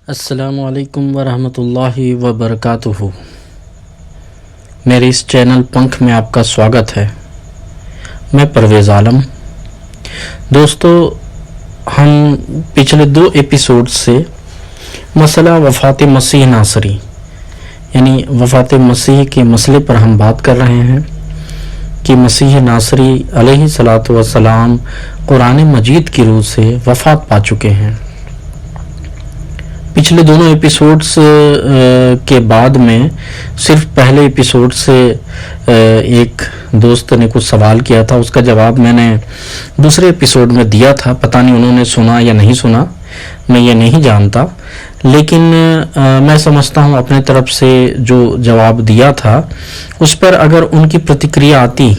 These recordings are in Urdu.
السلام علیکم ورحمۃ اللہ وبرکاتہ۔ میرے اس چینل پنکھ میں آپ کا سواگت ہے۔ میں پرویز عالم۔ دوستو، ہم پچھلے 2 ایپیسوڈ سے مسئلہ وفات مسیح ناصری یعنی وفات مسیح کے مسئلے پر ہم بات کر رہے ہیں کہ مسیح ناصری علیہ الصلاۃ والسلام قرآن مجید کی روح سے وفات پا چکے ہیں۔ پچھلے دونوں ایپیسوڈز کے بعد میں صرف پہلے ایپیسوڈ سے ایک دوست نے کچھ سوال کیا تھا، اس کا جواب میں نے دوسرے ایپیسوڈ میں دیا تھا۔ پتہ نہیں انہوں نے سنا یا نہیں سنا، میں یہ نہیں جانتا، لیکن میں سمجھتا ہوں اپنے طرف سے جو جواب دیا تھا اس پر اگر ان کی پرتکریا آتی،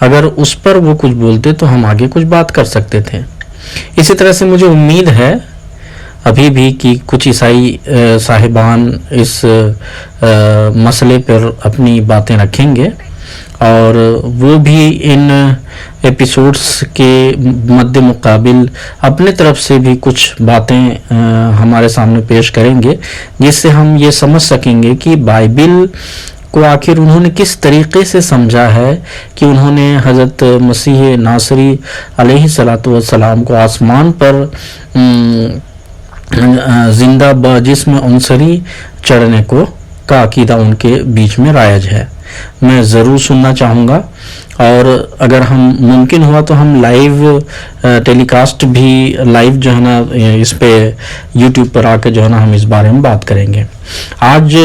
اگر اس پر وہ کچھ بولتے تو ہم آگے کچھ بات کر سکتے تھے۔ اسی طرح سے مجھے امید ہے ابھی بھی کہ کچھ عیسائی صاحبان اس مسئلے پر اپنی باتیں رکھیں گے اور وہ بھی ان ایپیسوڈز کے مد مقابل اپنے طرف سے بھی کچھ باتیں ہمارے سامنے پیش کریں گے، جس سے ہم یہ سمجھ سکیں گے کہ بائبل کو آخر انہوں نے کس طریقے سے سمجھا ہے کہ انہوں نے حضرت مسیح ناصری علیہ الصلاۃ والسلام کو آسمان پر زندہ بجسم عنصری چڑھنے کا عقیدہ ان کے بیچ میں رائج ہے۔ میں ضرور سننا چاہوں گا، اور اگر ہم ممکن ہوا تو ہم لائیو ٹیلی کاسٹ بھی لائیو جو ہے نا اس پہ یوٹیوب پر آ کے جو ہے نا ہم اس بارے میں بات کریں گے۔ آج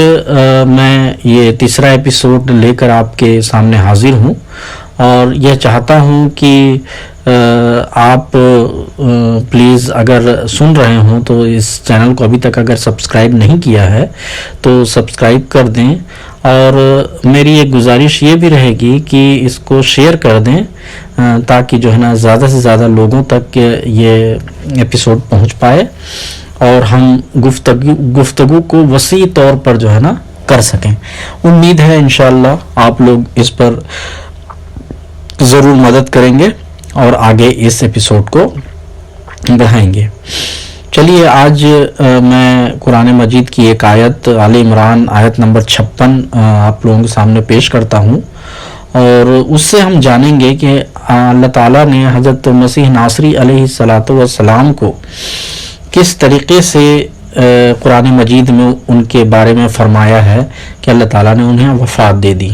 میں یہ تیسرا ایپیسوڈ لے کر آپ کے سامنے حاضر ہوں اور یہ چاہتا ہوں کہ آپ پلیز اگر سن رہے ہوں تو اس چینل کو ابھی تک اگر سبسکرائب نہیں کیا ہے تو سبسکرائب کر دیں، اور میری ایک گزارش یہ بھی رہے گی کہ اس کو شیئر کر دیں تاکہ جو ہے نا زیادہ سے زیادہ لوگوں تک یہ ایپیسوڈ پہنچ پائے اور ہم گفتگو کو وسیع طور پر جو ہے نا کر سکیں۔ امید ہے انشاءاللہ آپ لوگ اس پر ضرور مدد کریں گے اور آگے اس ایپیسوڈ کو بڑھائیں گے۔ چلیے آج میں قرآن مجید کی ایک آیت آل عمران آیت نمبر 56 آپ لوگوں کے سامنے پیش کرتا ہوں، اور اس سے ہم جانیں گے کہ اللہ تعالیٰ نے حضرت مسیح ناصری علیہ الصلاۃ والسلام کو کس طریقے سے قرآن مجید میں ان کے بارے میں فرمایا ہے کہ اللہ تعالیٰ نے انہیں وفات دے دی۔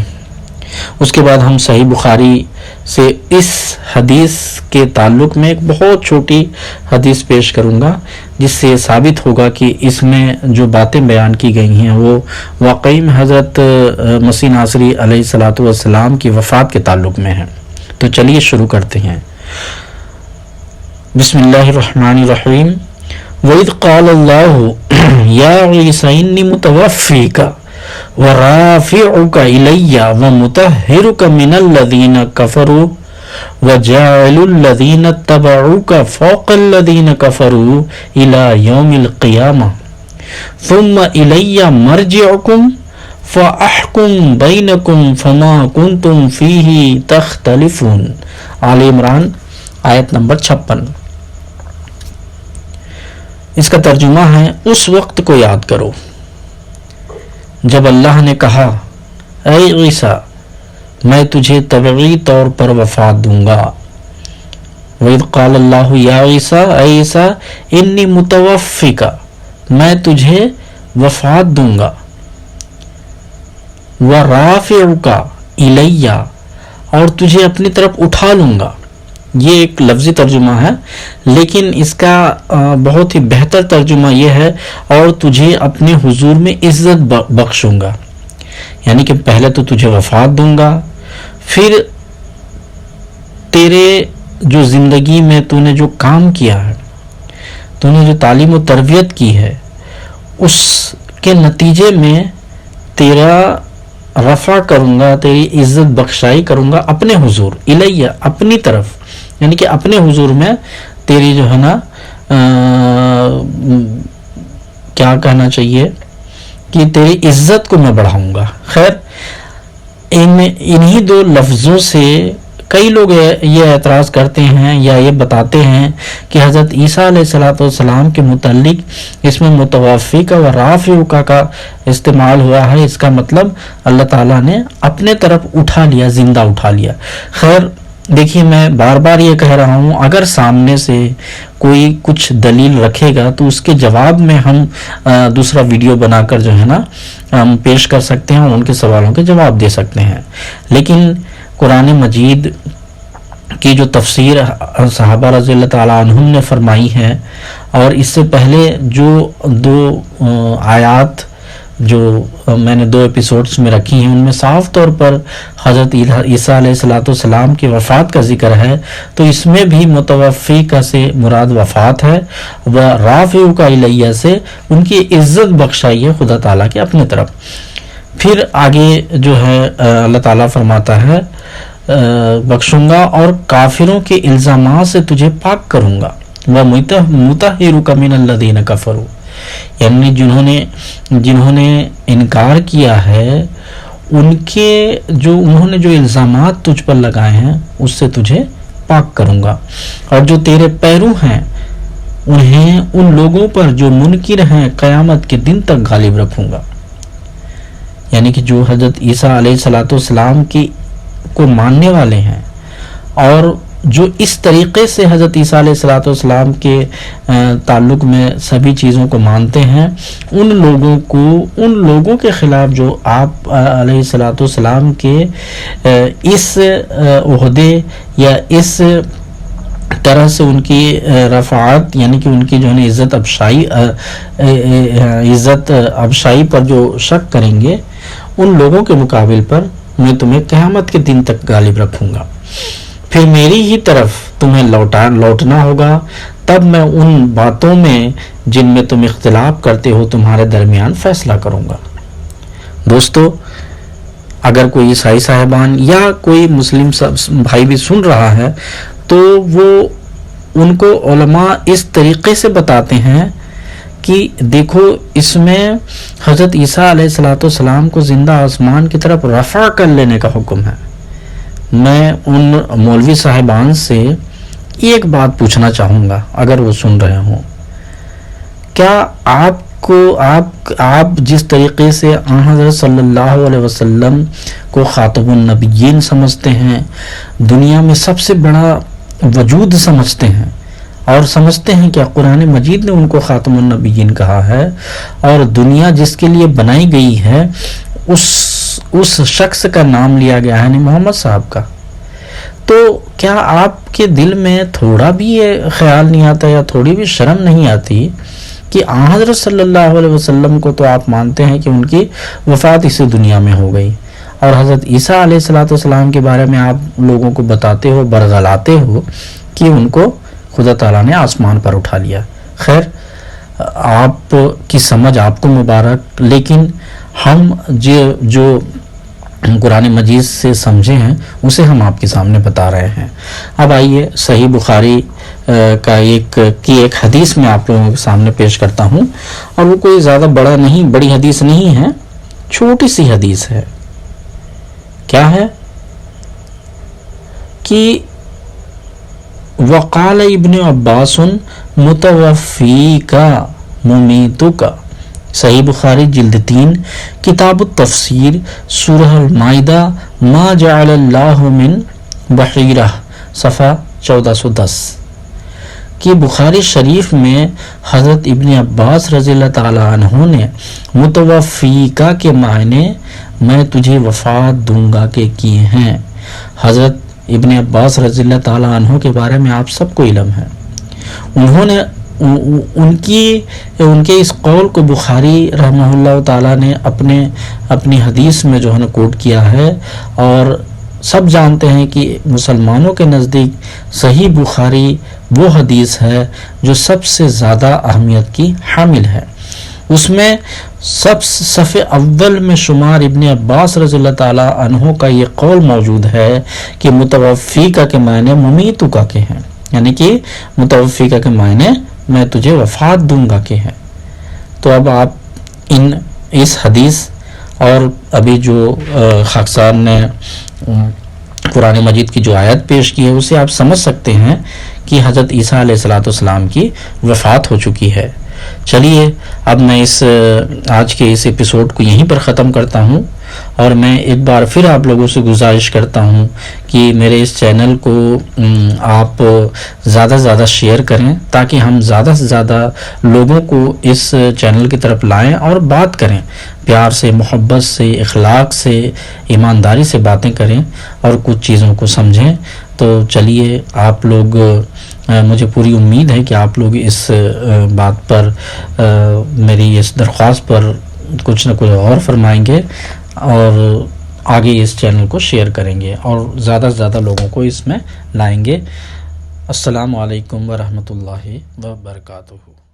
اس کے بعد ہم صحیح بخاری سے اس حدیث کے تعلق میں ایک بہت چھوٹی حدیث پیش کروں گا، جس سے یہ ثابت ہوگا کہ اس میں جو باتیں بیان کی گئی ہیں وہ واقعی میں حضرت مسیح ناصری علیہ الصلاۃ والسلام کی وفات کے تعلق میں ہے۔ تو چلیے شروع کرتے ہیں۔ بسم اللہ الرحمن الرحیم۔ وَإِذْ قَالَ اللَّهُ يَا عِيسَىٰ إِنِّي مُتَوَفِّيكَ وَرَافِعُكَ إِلَيَّ وَمُطَهِّرُكَ مِنَ الَّذِينَ كَفَرُوا وَجَاعِلُ الَّذِينَ اتَّبَعُوكَ فَوْقَ الَّذِينَ كَفَرُوا إِلَى يَوْمِ الْقِيَامَةِ ثُمَّ إِلَيَّ مَرْجِعُكُمْ فَأَحْكُمُ بَيْنَكُمْ فَمَا كُنْتُمْ فِيهِ تَخْتَلِفُونَ۔ آل عمران آیت نمبر 56۔ اس کا ترجمہ ہے، اس وقت کو یاد کرو جب اللہ نے کہا، اے عیسیٰ میں تجھے طبعی طور پر وفات دوں گا۔ وَإِذْ قَالَ اللَّهُ يَا عِيسَىٰ، اے عیسیٰ اِنِّي مُتَوَفِّيكَ میں تجھے وفات دوں گا، وَرَافِعُكَ إِلَيَّ اور تجھے اپنی طرف اٹھا لوں گا۔ یہ ایک لفظی ترجمہ ہے، لیکن اس کا بہت ہی بہتر ترجمہ یہ ہے، اور تجھے اپنے حضور میں عزت بخشوں گا۔ یعنی کہ پہلے تو تجھے وفات دوں گا، پھر تیرے جو زندگی میں تو نے جو کام کیا ہے، تو نے جو تعلیم و تربیت کی ہے، اس کے نتیجے میں تیرا رفع کروں گا، تیری عزت بخشائی کروں گا اپنے حضور، الیہ اپنی طرف، یعنی کہ اپنے حضور میں تیری جو ہے نا کیا کہنا چاہیے کہ تیری عزت کو میں بڑھاؤں گا۔ خیر انہی 2 لفظوں سے کئی لوگ یہ اعتراض کرتے ہیں یا یہ بتاتے ہیں کہ حضرت عیسیٰ علیہ السلام کے متعلق اس میں متوفی کا و رافع کا استعمال ہوا ہے، اس کا مطلب اللہ تعالیٰ نے اپنے طرف اٹھا لیا، زندہ اٹھا لیا۔ خیر دیکھیے، میں بار بار یہ کہہ رہا ہوں، اگر سامنے سے کوئی کچھ دلیل رکھے گا تو اس کے جواب میں ہم دوسرا ویڈیو بنا کر جو ہے نا ہم پیش کر سکتے ہیں اور ان کے سوالوں کے جواب دے سکتے ہیں۔ لیکن قرآن مجید کی جو تفسیر صحابہ رضی اللہ تعالیٰ عنہم نے فرمائی ہے، اور اس سے پہلے جو دو آیات جو میں نے 2 ایپیسوڈز میں رکھی ہیں، ان میں صاف طور پر حضرت عیسیٰ علیہ السلام کی وفات کا ذکر ہے، تو اس میں بھی متوفی کا سے مراد وفات ہے، و رافع کا الیہ سے ان کی عزت بخشائی ہے خدا تعالیٰ کے اپنے طرف۔ پھر آگے جو ہے اللہ تعالیٰ فرماتا ہے بخشوں گا اور کافروں کے الزامات سے تجھے پاک کروں گا، وَمُطَهِّرُكَ مِنَ الَّذِينَ كَفَرُوا، یعنی جنہوں نے انکار کیا ہے انہوں نے جو الزامات تجھ پر لگائے ہیں اس سے تجھے پاک کروں گا، اور جو تیرے پیرو ہیں انہیں ان لوگوں پر جو منکر ہیں قیامت کے دن تک غالب رکھوں گا۔ یعنی کہ جو حضرت عیسیٰ علیہ السلام کی کو ماننے والے ہیں اور جو اس طریقے سے حضرت عیسیٰ علیہ السلام کے تعلق میں سبھی چیزوں کو مانتے ہیں، ان لوگوں کے خلاف جو آپ علیہ السلام کے اس عہدے یا اس طرح سے ان کی رفعات، یعنی کہ ان کی جو ہے عزت افشائی پر جو شک کریں گے، ان لوگوں کے مقابل پر میں تمہیں قیامت کے دن تک غالب رکھوں گا۔ پھر میری ہی طرف تمہیں لوٹنا ہوگا، تب میں ان باتوں میں جن میں تم اختلاف کرتے ہو تمہارے درمیان فیصلہ کروں گا۔ دوستو، اگر کوئی عیسائی صاحبان یا کوئی مسلم بھائی بھی سن رہا ہے تو وہ ان کو علماء اس طریقے سے بتاتے ہیں کہ دیکھو، اس میں حضرت عیسیٰ علیہ السلام کو زندہ آسمان کی طرف رفع کر لینے کا حکم ہے۔ میں ان مولوی صاحبان سے ایک بات پوچھنا چاہوں گا، اگر وہ سن رہے ہوں، کیا آپ جس طریقے سے حضرت صلی اللہ علیہ وسلم کو خاتم النبیین سمجھتے ہیں، دنیا میں سب سے بڑا وجود سمجھتے ہیں، اور سمجھتے ہیں کہ قرآن مجید نے ان کو خاتم النبیین کہا ہے، اور دنیا جس کے لیے بنائی گئی ہے اس شخص کا نام لیا گیا ہے، یعنی محمد صاحب کا، تو کیا آپ کے دل میں تھوڑا بھی یہ خیال نہیں آتا یا تھوڑی بھی شرم نہیں آتی کہ حضرت صلی اللہ علیہ وسلم کو تو آپ مانتے ہیں کہ ان کی وفات اسی دنیا میں ہو گئی، اور حضرت عیسیٰ علیہ السلام کے بارے میں آپ لوگوں کو بتاتے ہو، برگلاتے ہو کہ ان کو خدا تعالیٰ نے آسمان پر اٹھا لیا۔ خیر، آپ کی سمجھ آپ کو مبارک، لیکن ہم جو قرآن مجید سے سمجھے ہیں اسے ہم آپ کے سامنے بتا رہے ہیں۔ اب آئیے صحیح بخاری کا ایک حدیث میں آپ لوگوں کے سامنے پیش کرتا ہوں، اور وہ کوئی زیادہ بڑی حدیث نہیں ہے، چھوٹی سی حدیث ہے۔ کیا ہے کہ وقال ابن عباس متوفیکا ممیتکا، صحیح بخاری جلد 3 کتاب التفسیر، سورہ المائدہ، ما جعل اللہ من بحیرہ، صفحہ 1410، کہ بخاری شریف میں حضرت ابن عباس رضی اللہ تعالیٰ عنہ نے متوفیکا کے معنی میں تجھے وفات دوں گا کے کیے ہیں۔ حضرت ابن عباس رضی اللہ تعالیٰ عنہ کے بارے میں آپ سب کو علم ہے، انہوں نے ان کے اس قول کو بخاری رحمہ اللہ تعالیٰ نے اپنی حدیث میں جو ہے نا کوٹ کیا ہے، اور سب جانتے ہیں کہ مسلمانوں کے نزدیک صحیح بخاری وہ حدیث ہے جو سب سے زیادہ اہمیت کی حامل ہے۔ اس میں سب صف اول میں شمار ابن عباس رضی اللہ تعالیٰ عنہ کا یہ قول موجود ہے کہ متوفیکا کے معنی ممیتکا کے ہیں، یعنی کہ متوفیکا کے معنی میں تجھے وفات دوں گا کے ہیں۔ تو اب آپ اس حدیث اور ابھی جو خاکسار نے قرآن مجید کی جو آیت پیش کی ہے اسے آپ سمجھ سکتے ہیں کہ حضرت عیسیٰ علیہ الصلوۃ والسلام کی وفات ہو چکی ہے۔ چلیے اب میں آج کے اس ایپیسوڈ کو یہیں پر ختم کرتا ہوں، اور میں ایک بار پھر آپ لوگوں سے گزارش کرتا ہوں کہ میرے اس چینل کو آپ زیادہ سے زیادہ شیئر کریں تاکہ ہم زیادہ سے زیادہ لوگوں کو اس چینل کی طرف لائیں اور بات کریں، پیار سے، محبت سے، اخلاق سے، ایمانداری سے باتیں کریں اور کچھ چیزوں کو سمجھیں۔ تو چلیے آپ لوگ، مجھے پوری امید ہے کہ آپ لوگ اس بات پر، میری اس درخواست پر کچھ نہ کچھ اور فرمائیں گے اور آگے اس چینل کو شیئر کریں گے اور زیادہ سے زیادہ لوگوں کو اس میں لائیں گے۔ السلام علیکم ورحمۃ اللہ وبرکاتہ۔